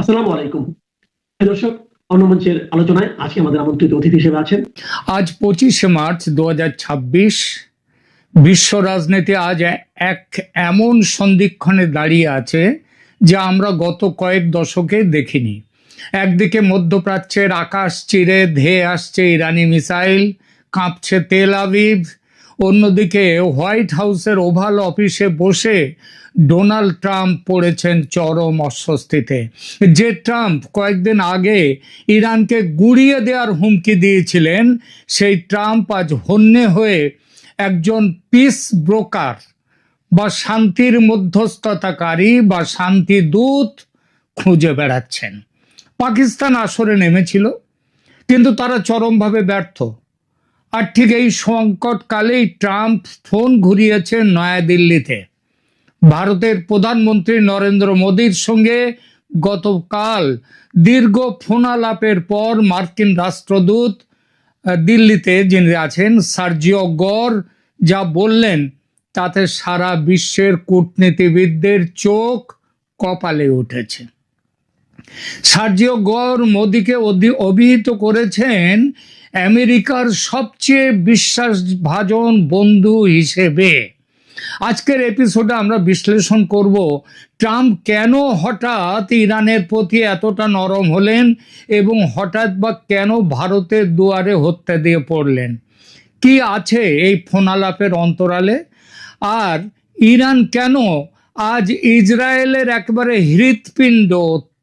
আসসালামু আলাইকুম দর্শক। অন্যমঞ্চের আলোচনায় আজকে আমাদের আমন্ত্রিত অতিথি হিসেবে আছেন। আজ 25শে মার্চ 2026। বিশ্ব রাজনীতি আজ এক এমন সন্ধিক্ষণে দাঁড়িয়ে আছে যা আমরা গত কয়েক দশকে দেখিনি। একদিকে মধ্যপ্রাচ্যের আকাশ চিরে ধেয়ে আসছে ইরানি মিসাইল, কাঁপছে তেল আবিব। অন্যদিকে হোয়াইট হাউসের ওভাল অফিসে বসে ডোনাল্ড ট্রাম্প পড়েছেন চরম অস্বস্তিতে। যে ট্রাম্প কয়েকদিন আগে ইরানকে গুঁড়িয়ে দেওয়ার হুমকি দিয়েছিলেন, সেই ট্রাম্প আজ হন্যে হয়ে একজন পিস ব্রোকার বা শান্তির মধ্যস্থতাকারী বা শান্তি দূত খুঁজে বেড়াচ্ছেন। পাকিস্তান আসরে নেমেছিল, কিন্তু তারা চরমভাবে ব্যর্থ। আর ঠিক এই সংকটকালেই ট্রাম্প ফোন ঘুরিয়েছেন নয়াদিল্লিতে। ভারতের প্রধানমন্ত্রী নরেন্দ্র মোদীর সঙ্গে গতকাল দীর্ঘ ফোনালাপের পর মার্কিন রাষ্ট্রদূত দিল্লিতে যিনি আছেন সার্জিও গর যা বললেন তাতে সারা বিশ্বের কূটনীতিবিদদের চোখ কপালে উঠেছে। সার্জিও গর মোদীকে অভিহিত করেছেন আমেরিকার সবচেয়ে বিশ্বাসভাজন বন্ধু হিসেবে। আজকের এপিসোডে আমরা বিশ্লেষণ করব ট্রাম্প কেন হঠাৎ ইরানের প্রতি এতটা নরম হলেন এবং হঠাৎ বা কেন ভারতের দুয়ারে হত্যা দিয়ে পড়লেন, কি আছে এই ফোনালাপের অন্তরালে, আর ইরান কেন আজ ইসরায়েলের একেবারে হৃৎপিণ্ড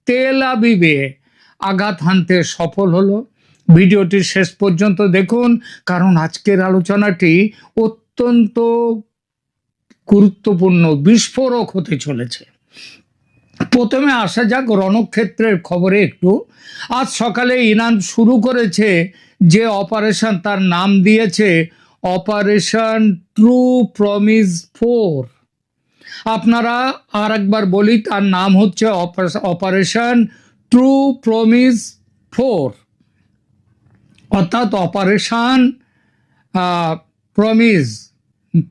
তেল আবিবে আঘাত হানতে সফল হলো। ভিডিওটি শেষ পর্যন্ত দেখুন, কারণ আজকের আলোচনাটি অত্যন্ত গুরুত্বপূর্ণ, বিস্ফোরক হতে চলেছে। প্রথমে আসা যাক রণক্ষেত্রের খবরে একটু। আজ সকালে ইরান শুরু করেছে যে অপারেশন, তার নাম দিয়েছে অপারেশন ট্রু প্রমিস 4। আপনারা আর একবার বলি, তার নাম হচ্ছে অপারেশন ট্রু প্রমিস 4, অর্থাৎ অপারেশন প্রমিস,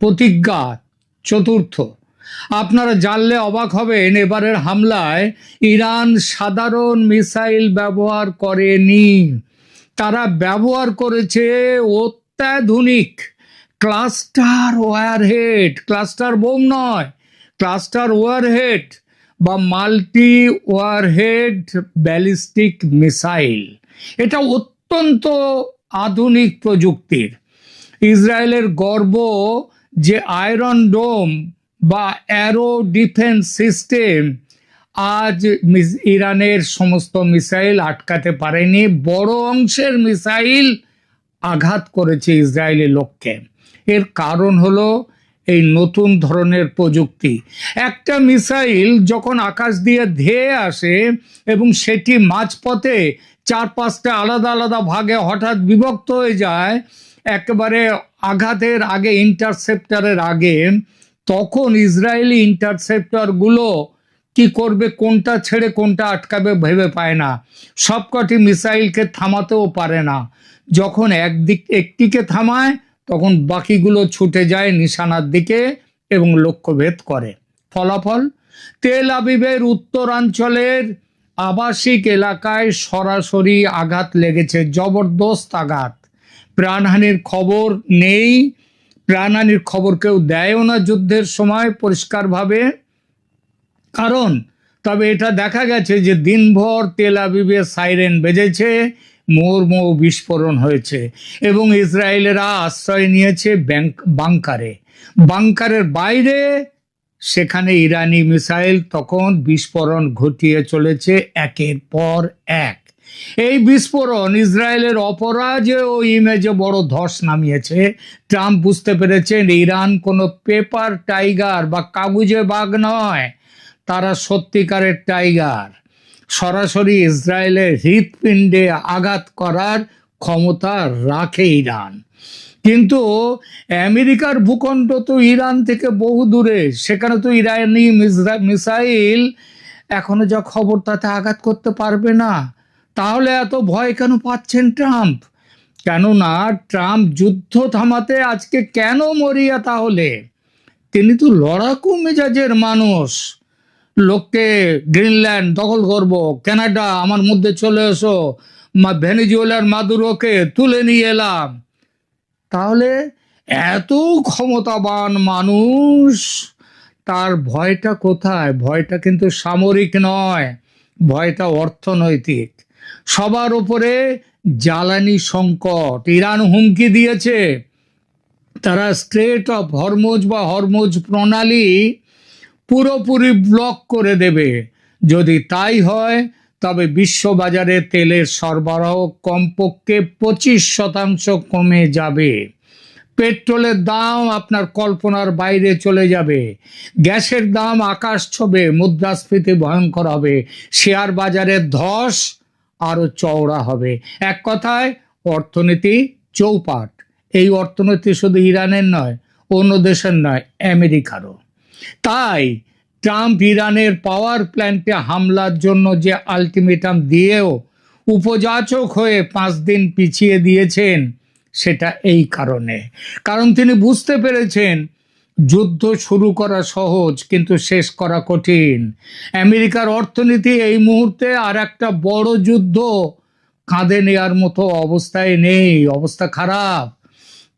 প্রতিজ্ঞা চতুর্থ। আপনারা জানলে অবাক হবেন, এবারের হামলায় ইরান সাধারণ মিসাইল ব্যবহার করেনি, তারা ব্যবহার করেছে অত্যাধুনিক ক্লাস্টার ওয়ারহেড, ক্লাস্টার বোম নয়, ক্লাস্টার ওয়ারহেড বা মাল্টি ওয়ারহেড ব্যালিস্টিক মিসাইল। এটা অত্যন্ত আধুনিক প্রযুক্তির। ইসরায়েলের গর্ব যে আয়রন ডোম বা অ্যারো ডিফেন্স সিস্টেম আজ ইরানের সমস্ত মিসাইল আটকাতে পারেনি। বড় অংশের মিসাইল আঘাত করেছে ইসরায়েলি লক্ষ্যে। এর কারণ হলো এই নতুন ধরনের প্রযুক্তি। একটা মিসাইল যখন আকাশ দিয়ে ধেয়ে আসে এবং সেটি মাঝপথে 4-5টা আলাদা আলাদা ভাগে হঠাৎ বিভক্ত হয়ে যায় একেবারে আঘাতের আগে, ইন্টারসেপ্টারের আগে, তখন ইসরায়েলি ইন্টারসেপ্টরগুলো কি করবে, কোনটা ছেড়ে কোনটা আটকাবে ভেবে পায় না। সবকটি মিসাইলকে থামাতেও পারে না। যখন একটিকে থামায় তখন বাকিগুলো ছুটে যায় নিশানার দিকে এবং লক্ষ্যভেদ করে। ফলাফল, তেল আবিবের উত্তরাঞ্চলের আবাসিক এলাকায় সরাসরি আঘাত লেগেছে, জবরদস্ত আঘাত। প্রাণহানির খবর নেই, প্রাণহানির খবর কেউ দেয়ও না যুদ্ধের সময় পরিষ্কারভাবে। কারণ তবে এটা দেখা গেছে যে দিনভর তেল আবিবে সাইরেন বেজেছে, মুহুর্মুহু বিস্ফোরণ হয়েছে এবং ইসরায়েলেরা আশ্রয় নিয়েছে বাংকারে। বাংকারের বাইরে সেখানে ইরানি মিসাইল তখন বিস্ফোরণ ঘটিয়ে চলেছে একের পর এক। এই বিস্ফোরণ ইসরায়েলের অপরাজেয় ইমেজে বড় ধস নামিয়েছে। ট্রাম্প বুঝতে পেরেছেন ইরান কোনো পেপার টাইগার বা কাগুজে বাঘ নয়, তারা সত্যিকারের টাইগার। সরাসরি ইসরায়েলের হৃৎপিণ্ডে আঘাত করার ক্ষমতা রাখে ইরান। কিন্তু আমেরিকার ভূখণ্ড তো ইরান থেকে বহু দূরে, সেখানে তো ইরানি মিসাইল এখনো যা খবর তাতে আঘাত করতে পারবে না। তাহলে এত ভয় কেন পাচ্ছেন ট্রাম্প? কেননা ট্রাম্প যুদ্ধ থামাতে আজকে কেন মরিয়া? তাহলে তিনি তো লড়াকু মেজাজের মানুষ। লোককে গ্রিনল্যান্ড দখল করব, কানাডা আমার মধ্যে চলে এসো, ভেনেজুয়েলার মাদুরোকে তুলে নিয়ে এলাম, তাহলে এত ক্ষমতাবান মানুষ, তার ভয়টা কোথায়? ভয়টা কিন্তু সামরিক নয়, ভয়টা অর্থনৈতিক। সবার উপরে জ্বালানি সংকট। ইরান হুমকি দিয়েছে তারা স্ট্রেট অফ হরমুজ বা হরমুজ প্রণালী পুরোপুরি ব্লক করে দেবে। যদি তাই হয় তবে বিশ্ববাজারে তেলের সরবরাহ কমপক্ষে 25% কমে যাবে। পেট্রোলের দাম আপনার কল্পনার বাইরে চলে যাবে, গ্যাসের দাম আকাশ ছোঁবে, মুদ্রাস্ফীতি ভয়ঙ্কর হবে, শেয়ার বাজারের ধস আরো চওড়া হবে। এক কথায় অর্থনীতি চৌপাট। এই অর্থনীতি শুধু ইরানের নয়, অন্য দেশের নয়, আমেরিকারও। তাই ট্রাম্প ইরানের পাওয়ার প্ল্যান্টে হামলার জন্য যে আলটিমেটাম দিয়েও উপযাচক হয়ে 5 দিন পিছিয়ে দিয়েছেন, সেটা এই কারণে, কারণ তিনি বুঝতে পেরেছেন যুদ্ধ শুরু করা সহজ কিন্তু শেষ করা কঠিন। আমেরিকার অর্থনীতি এই মুহূর্তে আর একটা বড় যুদ্ধ কাঁধে নেওয়ার মতো অবস্থায় নেই, অবস্থা খারাপ।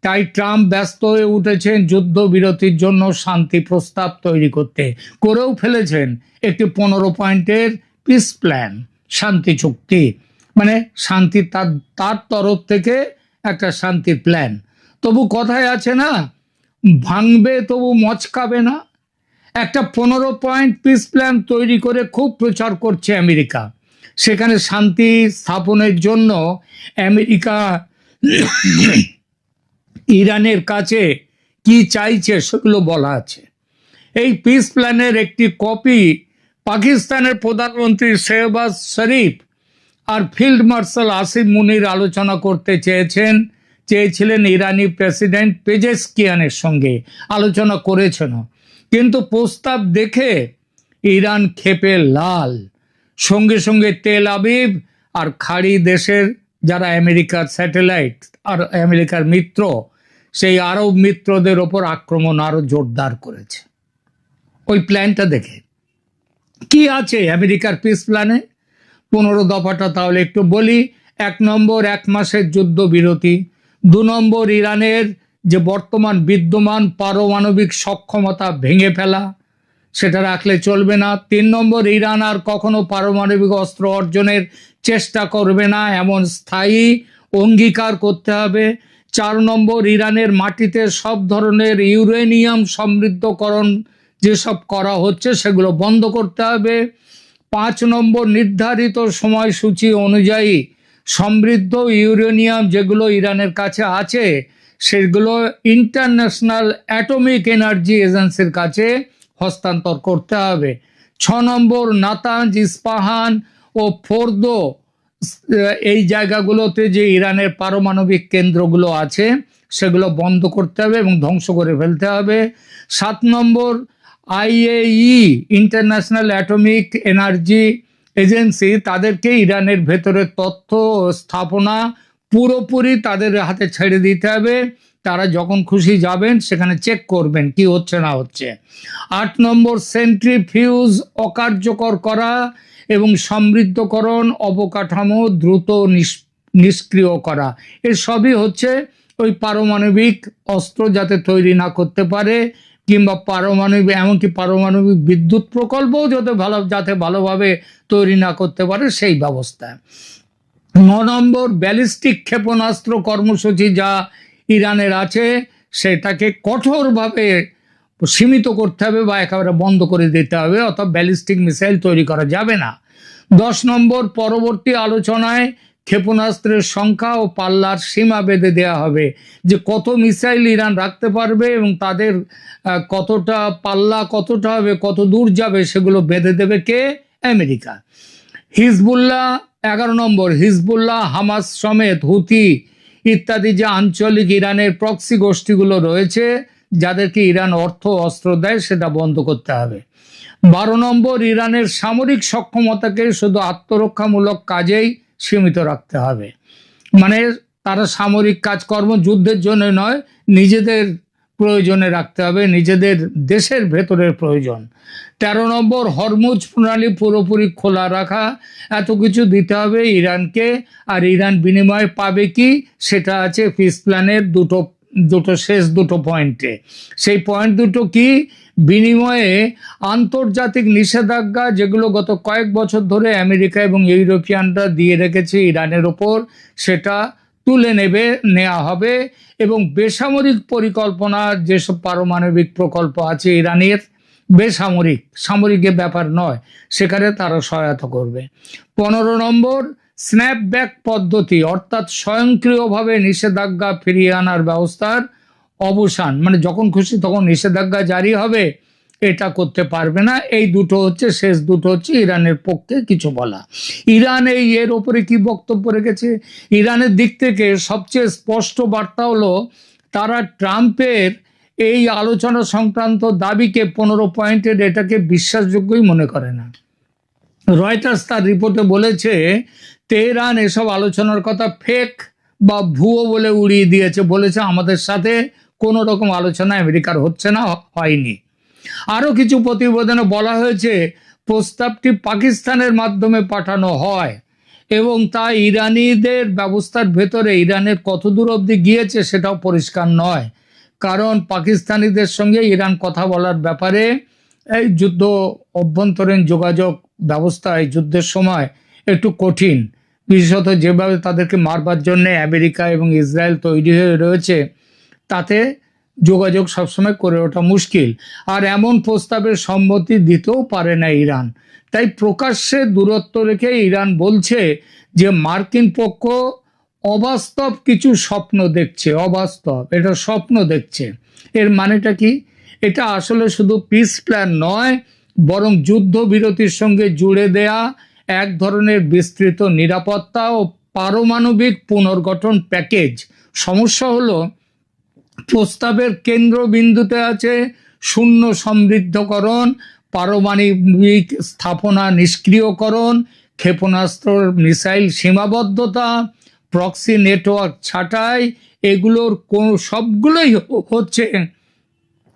তাই ট্রাম্প ব্যস্ত হয়ে উঠেছেন যুদ্ধবিরতির জন্য শান্তি প্রস্তাব তৈরি করতে, করেও ফেলেছেন একটি 15 পয়েন্টের পিস প্ল্যান, শান্তি চুক্তি, মানে শান্তি তার তরফ থেকে একটা শান্তির প্ল্যান। তবু কথায় আছে না, ভাঙবে তবু মচকাবে না। একটা 15 পয়েন্ট পিস প্ল্যান তৈরি করে খুব প্রচার করছে আমেরিকা। সেখানে শান্তি স্থাপনের জন্য আমেরিকা ইরানের কাছে কি চাইছে সেগুলো বলা আছে। এই পিস প্ল্যানের একটি কপি পাকিস্তানের প্রধানমন্ত্রী শেহবাজ শরীফ আর ফিল্ড মার্শাল আসিফ মুনির আলোচনা করতে চেয়েছিলেন ইরানি প্রেসিডেন্ট পেজেশকিয়ানের সঙ্গে, আলোচনা করেছেন। কিন্তু প্রস্তাব দেখে ইরান ক্ষেপে লাল। সঙ্গে সঙ্গে তেল আবিব আর খাড়ি দেশের যারা আমেরিকার স্যাটেলাইট আর আমেরিকার মিত্র, সেই আরব মিত্রদের ওপর আক্রমণ আরো জোরদার করেছে। ওই প্ল্যানটা দেখে কি আছে আমেরিকার পিস প্ল্যানে, 15 দফাটা তাহলে একটু বলি। 1 নম্বর 1 মাসের যুদ্ধবিরতি। 2 নম্বর ইরানের যে বর্তমান বিদ্যমান পারমাণবিক সক্ষমতা ভেঙে ফেলা, সেটা রাখলে চলবে না। 3 নম্বর ইরান আর কখনো পারমাণবিক অস্ত্র অর্জনের চেষ্টা করবে না, এমন স্থায়ী অঙ্গীকার করতে হবে। 4 নম্বর ইরানের মাটিতে সব ধরনের ইউরেনিয়াম সমৃদ্ধকরণ যেসব করা হচ্ছে সেগুলো বন্ধ করতে হবে। 5 নম্বর নির্ধারিত সময়সূচি অনুযায়ী সমৃদ্ধ ইউরেনিয়াম যেগুলো ইরানের কাছে আছে সেগুলো ইন্টারন্যাশনাল অ্যাটমিক এনার্জি এজেন্সির কাছে হস্তান্তর করতে হবে। 6 নম্বর নাতাঞ্জ, ইস্পাহান ও ফোর্দো, এই জায়গাগুলোতে যে ইরানের পারমাণবিক কেন্দ্রগুলো আছে সেগুলো বন্ধ করতে হবে এবং ধ্বংস করে ফেলতে হবে। 7 নম্বর আইএই, ইন্টারন্যাশনাল অ্যাটমিক এনার্জি এজেন্সি, তাদেরকে ইরানের ভেতরে তথ্য স্থাপনা পুরোপুরি তাদের হাতে ছেড়ে দিতে হবে। তারা যখন খুশি যাবেন সেখানে চেক করবেন কি হচ্ছে না হচ্ছে। 8 নম্বর সেন্ট্রিফিউজ অকার্যকর করা এবং সমৃদ্ধকরণ অবকাঠামো দ্রুত নিষ্ক্রিয় করা। এর সবই হচ্ছে ওই পারমাণবিক অস্ত্র যাতে তৈরি না করতে পারে, কিংবা এমনকি পারমাণবিক বিদ্যুৎ প্রকল্পও যাতে ভালোভাবে তৈরি না করতে পারে সেই ব্যবস্থা। 9 নম্বর ব্যালিস্টিক ক্ষেপণাস্ত্র কর্মসূচি যা ইরানের আছে সেটাকে কঠোরভাবে সীমিত করতে হবে বা একেবারে বন্ধ করে দিতে হবে, অর্থাৎ ব্যালিস্টিক মিসাইল তৈরি করা যাবে না। 10 নম্বর পরবর্তী আলোচনায় ক্ষেপণাস্ত্রের সংখ্যা ও পাল্লার সীমা বেঁধে দেওয়া হবে, যে কত মিসাইল ইরান রাখতে পারবে এবং তাদের কতটা পাল্লা কতটা হবে, কত দূর যাবে, সেগুলো বেঁধে দেবে কে? আমেরিকা। হিজবুল্লাহ 11 নম্বর, হিজবুল্লাহ, হামাস সমেত হুথি ইত্যাদি যে আঞ্চলিক ইরানের প্রক্সি গোষ্ঠীগুলো রয়েছে যাদেরকে ইরান অর্থ অস্ত্র দেয় সেটা বন্ধ করতে হবে। 12 নম্বর, ইরানের সামরিক সক্ষমতাকে শুধু আত্মরক্ষামূলক কাজেই সীমিত রাখতে হবে। মানে তারা সামরিক কাজকর্ম যুদ্ধের জন্য নয়, নিজেদের প্রয়োজনে রাখতে হবে, নিজেদের দেশের ভেতরের প্রয়োজন। 13 নম্বর, হরমুজ প্রণালী পুরোপুরি খোলা রাখা। এত কিছু দিতে হবে ইরানকে, আর ইরান বিনিময়ে পাবে কি সেটা আছে পিস প্ল্যানের শেষ দুটো পয়েন্টে। সেই পয়েন্ট দুটো কি? বিনিময়ে আন্তর্জাতিক নিষেধাজ্ঞা যেগুলো গত কয়েক বছর ধরে আমেরিকা এবং ইউরোপিয়ানরা দিয়ে রেখেছে ইরানের ওপর, সেটা তুলে নেওয়া হবে, এবং বেসামরিক পরিকল্পনা যেসব পারমাণবিক প্রকল্প আছে ইরানের, সামরিকের ব্যাপার নয়, সেখানে তারা সহায়তা করবে। 15 নম্বর, স্ন্যাপব্যাক পদ্ধতি, অর্থাৎ স্বয়ংক্রিয়ভাবে নিষেধাজ্ঞা ফিরিয়ে আনার ব্যবস্থার অবসান, মানে যখন খুশি তখন নিষেধাজ্ঞা জারি হবে, এটা করতে পারবে না। এই দুটো হচ্ছে শেষ দুটো হচ্ছে ইরানের পক্ষে কিছু বলা। ইরান এর ওপরে কি বক্তব্য রেখেছে? ইরানের দিক থেকে সবচেয়ে স্পষ্ট বার্তা হলো তারা ট্রাম্পের এই আলোচনা সংক্রান্ত দাবিকে 15 পয়েন্টের এটাকে বিশ্বাসযোগ্যই মনে করে না। রয়টার্স তার রিপোর্টে বলেছে তেহরান এসব আলোচনার কথা ফেক বা ভুয়ো বলে উড়িয়ে দিয়েছে, বলেছে আমাদের সাথে কোনো রকম আলোচনা আমেরিকার হচ্ছে না, হয়নি। আরও কিছু প্রতিবেদনে বলা হয়েছে প্রস্তাবটি পাকিস্তানের মাধ্যমে পাঠানো হয়, এবং তা ইরানিদের ব্যবস্থার ভেতরে ইরানের কতদূর অবধি গিয়েছে সেটাও পরিষ্কার নয়, কারণ পাকিস্তানিদের সঙ্গে ইরান কথা বলার ব্যাপারে এই যুদ্ধ অভ্যন্তরীণ যোগাযোগ ব্যবস্থা এই যুদ্ধের সময় একটু কঠিন, বিশেষত যেভাবে তাদেরকে মারবার জন্য আমেরিকা এবং ইসরায়েল তৈরি হয়ে রয়েছে, তাতে যোগাযোগ সবসময় করে ওঠা মুশকিল। আর এমন প্রস্তাবের সম্মতি দিতেও পারে না ইরান। তাই প্রকাশ্যে দূরত্ব রেখে ইরান বলছে যে মার্কিন পক্ষ অবাস্তব কিছু স্বপ্ন দেখছে, অবাস্তব, এটা স্বপ্ন দেখছে। এর মানেটা কি? এটা আসলে শুধু পিস প্ল্যান নয়, বরং যুদ্ধবিরতির সঙ্গে জুড়ে দেয়া এক ধরনের বিস্তৃত নিরাপত্তা ও পারমাণবিক পুনর্গঠন প্যাকেজ। সমস্যা হলো প্রস্তাবের কেন্দ্রবিন্দুতে আছে শূন্য সমৃদ্ধকরণ, পারমাণবিক স্থাপনা নিষ্ক্রিয়করণ, ক্ষেপণাস্ত্র মিসাইল সীমাবদ্ধতা, প্রক্সি নেটওয়ার্ক ছাঁটাই। এগুলোর সবগুলোই হচ্ছে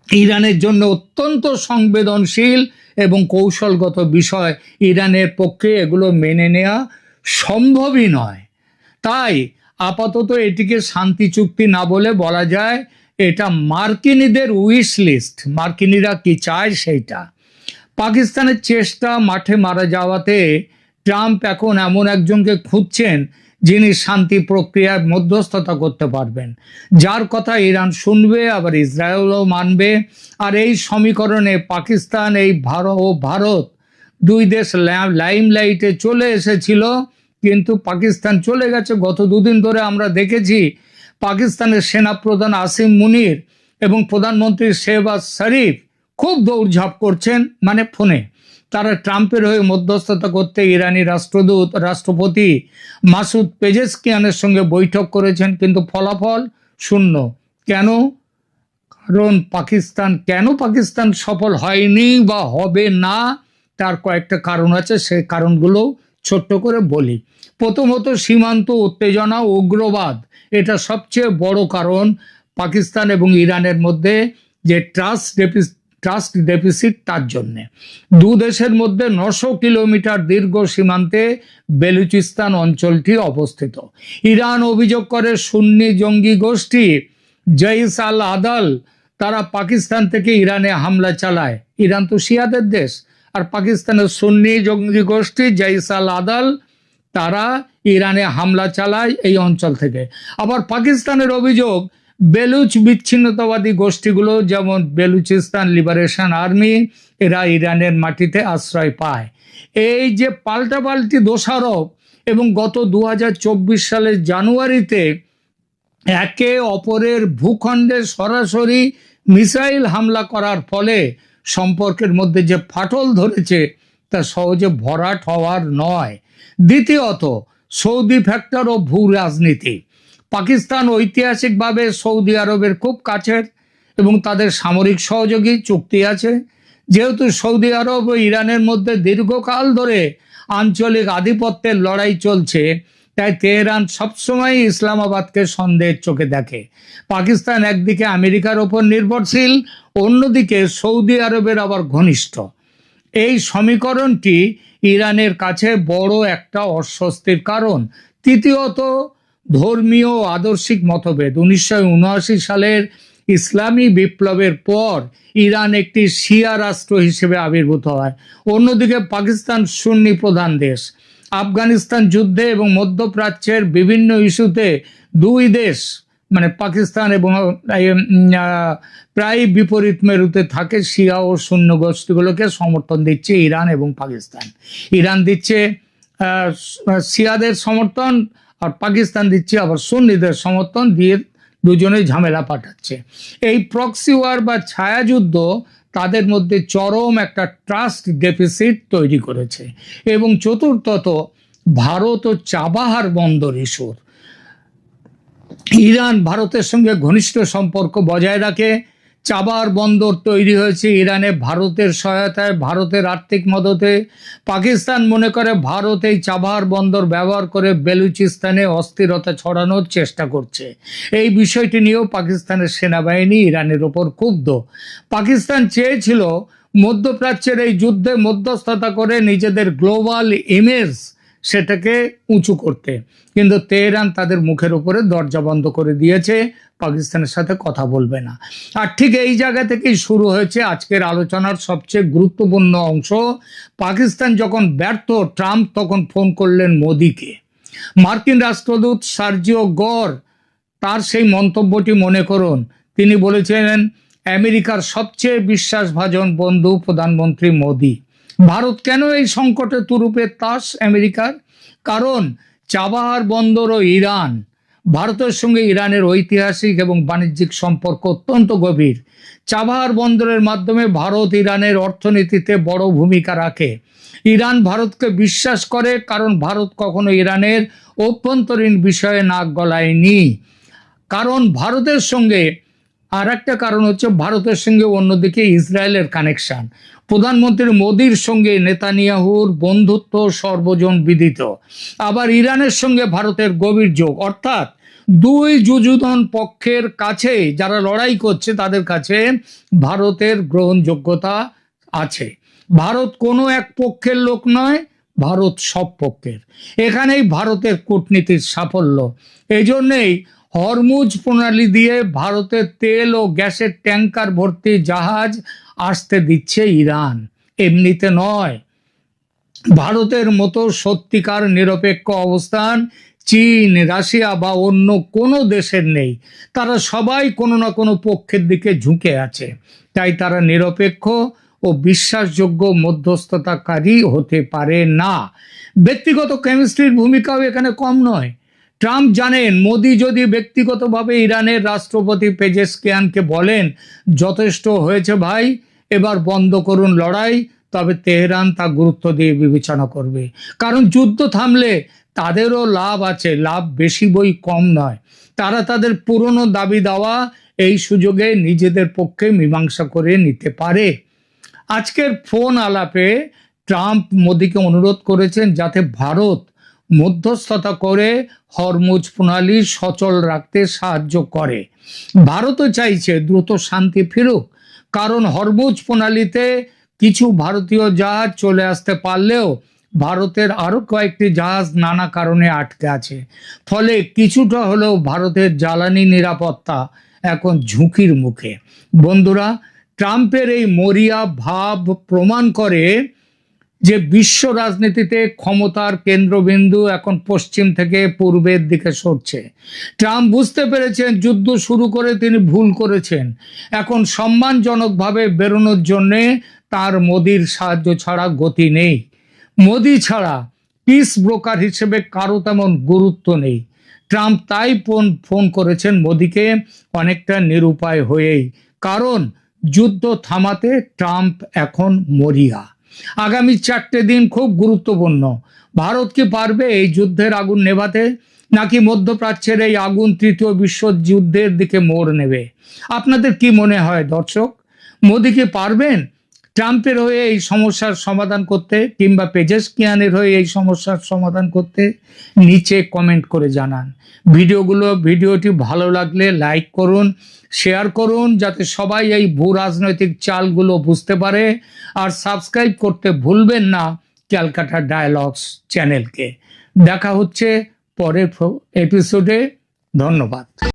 ইরানের জন্য অত্যন্ত সংবেদনশীল এবং কৌশলগত বিষয়। ইরানের পক্ষে এগুলো মেনে নেওয়া সম্ভবই নয়। তাই আপাতত এটিকে শান্তি চুক্তি না বলে বলা যায় এটা মার্কিনীদের উইশ লিস্ট, মার্কিনীরা কি চায় সেইটা। পাকিস্তানের চেষ্টা মাঠে মারা যাওয়াতে ট্রাম্প এখন এমন একজনকে খুঁজছেন যিনি শান্তি প্রক্রিয়ায় মধ্যস্থতা করতে পারবেন, যার কথা ইরান শুনবে, আবার ইসরায়েলও মানবে। আর এই সমীকরণে পাকিস্তান এই ভারত দুই দেশ লাইমলাইটে চলে এসেছিল, কিন্তু পাকিস্তান চলে গেছে। গত দুদিন ধরে আমরা দেখেছি পাকিস্তানের সেনাপ্রধান আসিম মুনির এবং প্রধানমন্ত্রী শেহবাজ শরীফ খুব দৌড়ঝাঁপ করছেন, মানে ফোনে। তারা ট্রাম্পের হয়ে মধ্যস্থতা করতে ইরানি রাষ্ট্রপতি মাসুদ পেজেশকিয়ানের সঙ্গে বৈঠক করেছেন, কিন্তু ফলাফল শূন্য। কেন? কারণ পাকিস্তান সফল হয়নি বা হবে না, তার কয়েকটা কারণ আছে, সেই কারণগুলো ছোট্ট করে বলি। প্রথমত সীমান্ত উত্তেজনা, উগ্রবাদ, এটা সবচেয়ে বড় কারণ পাকিস্তান এবং ইরানের মধ্যে যে ট্রাস্ট ডেফিসিট, তার জন্যে। দু দেশের মধ্যে 900 কিলোমিটার দীর্ঘ সীমান্তে বেলুচিস্তান অঞ্চলটি অবস্থিত। ইরান অভিযোগ করে সুন্নি জঙ্গি গোষ্ঠী জইশ আল আদাল তারা পাকিস্তান থেকে ইরানে হামলা চালায়। ইরান তো শিয়াদের দেশ, আর পাকিস্তানের সুন্নি জঙ্গি গোষ্ঠী জইশ আল আদাল তারা ইরানে হামলা চালায় এই অঞ্চল থেকে। আবার পাকিস্তানের অভিযোগ বেলুচ বিচ্ছিন্নতাবাদী গোষ্ঠীগুলো, যেমন বেলুচিস্তান লিবারেশন আর্মি, এরা ইরানের মাটিতে আশ্রয় পায়। এই যে পাল্টাপাল্টি দোষারোপ, এবং গত 2024 সালের জানুয়ারিতে একে অপরের ভূখণ্ডে সরাসরি মিসাইল হামলা করার ফলে সম্পর্কের মধ্যে যে ফাটল ধরেছে তা সহজে ভরাট হওয়ার নয়। দ্বিতীয়ত সৌদি ফ্যাক্টর ও ভূ রাজনীতি। পাকিস্তান ঐতিহাসিকভাবে সৌদি আরবের খুব কাছের এবং তাদের সামরিক সহযোগী চুক্তি আছে। যেহেতু সৌদি আরব ও ইরানের মধ্যে দীর্ঘকাল ধরে আঞ্চলিক আধিপত্যের লড়াই চলছে, তাই তেহরান সবসময় ইসলামাবাদকে সন্দেহের চোখে দেখে। পাকিস্তান একদিকে আমেরিকার ওপর নির্ভরশীল, অন্যদিকে সৌদি আরবের আবার ঘনিষ্ঠ। এই সমীকরণটি ইরানের কাছে বড় একটা অস্বস্তির কারণ। তৃতীয়ত, ধর্মীয় ও আদর্শিক মতভেদ। 1979 সালের ইসলামী বিপ্লবের পর ইরান একটি শিয়া রাষ্ট্র হিসেবে আবির্ভূত হয়। অন্যদিকে পাকিস্তান সুন্নি প্রধান দেশ। আফগানিস্তান যুদ্ধে এবং মধ্যপ্রাচ্যের বিভিন্ন ইস্যুতে দুই দেশ মানে পাকিস্তান এবং প্রায় বিপরীত মেরুতে থাকে। শিয়া ও সুন্নি গোষ্ঠীগুলোকে সমর্থন দিচ্ছে ইরান এবং পাকিস্তান। ইরান দিচ্ছে শিয়াদের সমর্থন, আর পাকিস্তান দিচ্ছে আবার সুন্নিদের সমর্থন, দিয়ে দুজনেই ঝামেলা পাঠাচ্ছে। এই প্রক্সি ওয়ার বা ছায়াযুদ্ধ তাদের মধ্যে চরম একটা ট্রাস্ট ডেফিসিট তৈরি করেছে। এবং চতুর্থত, ভারত ও চাবাহার বন্দর ইস্যুর। ইরান ভারতের সঙ্গে ঘনিষ্ঠ সম্পর্ক বজায় রাখে। চাবাহার বন্দর তৈরি হয়েছে ইরানে ভারতের সহায়তায়, ভারতের আর্থিক মদতে। পাকিস্তান মনে করে ভারত এই চাবাহার বন্দর ব্যবহার করে বেলুচিস্তানে অস্থিরতা ছড়ানোর চেষ্টা করছে। এই বিষয়টি নিয়েও পাকিস্তানের সেনাবাহিনী ইরানের ওপর ক্ষুব্ধ। পাকিস্তান চেয়েছিল মধ্যপ্রাচ্যের এই যুদ্ধে মধ্যস্থতা করে নিজেদের গ্লোবাল ইমেজ সেটাকে উঁচু করতে, কিন্তু তেহরান তাদের মুখের উপরে দরজা বন্ধ করে দিয়েছে, পাকিস্তানের সাথে কথা বলবে না। আর ঠিক এই জায়গা থেকেই শুরু হয়েছে আজকের আলোচনার সবচেয়ে গুরুত্বপূর্ণ অংশ। পাকিস্তান যখন ব্যর্থ, ট্রাম্প তখন ফোন করলেন মোদিকে। মার্কিন রাষ্ট্রদূত সার্জিও গর তার সেই মন্তব্যটি মনে করুন। তিনি বলেছিলেন, আমেরিকার সবচেয়ে বিশ্বাসভাজন বন্ধু প্রধানমন্ত্রী মোদি। ভারত কেন এই সংকটে তুরুপে তাস আমেরিকার? কারণ চাবাহার বন্দর ও ইরান, ভারতের সঙ্গে ইরানের ঐতিহাসিক এবং বাণিজ্যিক সম্পর্ক অত্যন্ত গভীর। চাবাহার বন্দরের মাধ্যমে ভারত ইরানের অর্থনীতিতে বড় ভূমিকা রাখে। ইরান ভারতকে বিশ্বাস করে কারণ ভারত কখনো ইরানের অভ্যন্তরীণ বিষয়ে নাক গলায়নি। কারণ ভারতের সঙ্গে আর একটা কারণ হচ্ছে ভারতের সঙ্গে অন্যদিকে ইসরায়েলের কানেকশন। প্রধানমন্ত্রী মোদির সঙ্গে নেতানিয়াহুর বন্ধুত্ব সর্বজন বিদিত। আবার ইরানের সঙ্গে ভারতের গভীর যোগ, অর্থাৎ দুই যুযুধান পক্ষের কাছে যারা লড়াই করছে তাদের কাছে ভারতের গ্রহণযোগ্যতা আছে। ভারত কোনো এক পক্ষের লোক নয়, ভারত সব পক্ষের। এখানেই ভারতের কূটনীতির সাফল্য। এই জন্যেই হরমুজ প্রণালী দিয়ে ভারতের তেল ও গ্যাসের ট্যাঙ্কার ভর্তি জাহাজ আসতে দিচ্ছে ইরান, এমনিতে নয়। ভারতের মতো সত্যিকার নিরপেক্ষ অবস্থান চীন, রাশিয়া বা অন্য কোনো দেশের নেই। তারা সবাই কোনো না কোনো পক্ষের দিকে ঝুঁকে আছে। তাই তারা নিরপেক্ষ ও বিশ্বাসযোগ্য মধ্যস্থতাকারী হতে পারে না। ব্যক্তিগত কেমিস্ট্রির ভূমিকাও এখানে কম নয়। ট্রাম্প জানেন, মোদি যদি ব্যক্তিগতভাবে ইরানের রাষ্ট্রপতি পেজেশকিয়ানকে বলেন, যথেষ্ট হয়েছে ভাই, এবার বন্ধ করুন লড়াই, তবে তেহরান তা গুরুত্ব দিয়ে বিবেচনা করবে। কারণ যুদ্ধ থামলে তাদেরও লাভ আছে, লাভ বেশি বই কম নয়। তারা তাদের পুরনো দাবি দাওয়া এই সুযোগে নিজেদের পক্ষে মীমাংসা করে নিতে পারে। আজকের ফোন আলাপে ট্রাম্প মোদিকে অনুরোধ করেছেন যাতে ভারত মধ্যস্থতা করে হরমুজ প্রণালী সচল রাখতে সাহায্য করে। ভারতও চাইছে দ্রুত শান্তি ফিরুক, কারণ হরমুজ প্রণালীতে কিছু ভারতীয় জাহাজ চলে আসতে পারলেও ভারতের আরো কয়েকটি জাহাজ নানা কারণে আটকে আছে। ফলে কিছুটা হলেও ভারতের জ্বালানি নিরাপত্তা এখন ঝুঁকির মুখে। বন্ধুরা, ট্রাম্পের এই মরিয়া ভাব প্রমাণ করে যে বিশ্ব রাজনীতিতে ক্ষমতার কেন্দ্রবিন্দু এখন পশ্চিম থেকে পূর্বের দিকে সরছে। ট্রাম্প বুঝতে পেরেছেন যুদ্ধ শুরু করে তিনি ভুল করেছেন। এখন সম্মানজনকভাবে বেরোনোর জন্যে তার মোদির সাহায্য ছাড়া গতি নেই। মোদি ছাড়া পিস ব্রোকার হিসেবে কারো তেমন গুরুত্ব নেই। ট্রাম্প তাই ফোন করেছেন মোদিকে, অনেকটা নিরুপায় হয়েই। কারণ যুদ্ধ থামাতে ট্রাম্প এখন মরিয়া। আগামী 4টে দিন খুব গুরুত্বপূর্ণ। ভারত কি পারবে এই যুদ্ধের আগুন নেভাতে, নাকি মধ্যপ্রাচ্যের এই আগুন তৃতীয় বিশ্বযুদ্ধের দিকে মোড় নেবে? আপনাদের কি মনে হয় দর্শক? মোদি কি পারবেন ট্রাম্পের হয়ে এই সমস্যার সমাধান করতে কিংবা পেজেশকিয়ানের হয়ে এই সমস্যার সমাধান করতে নিচে কমেন্ট করে জানান। ভিডিওটি ভালো লাগলে লাইক করুন, শেয়ার করুন, যাতে সবাই এই ভূ রাজনৈতিক চালগুলো বুঝতে পারে। আর সাবস্ক্রাইব করতে ভুলবেন না ক্যালকাটা ডায়ালগস চ্যানেলকে। দেখা হচ্ছে পরের এপিসোডে। ধন্যবাদ।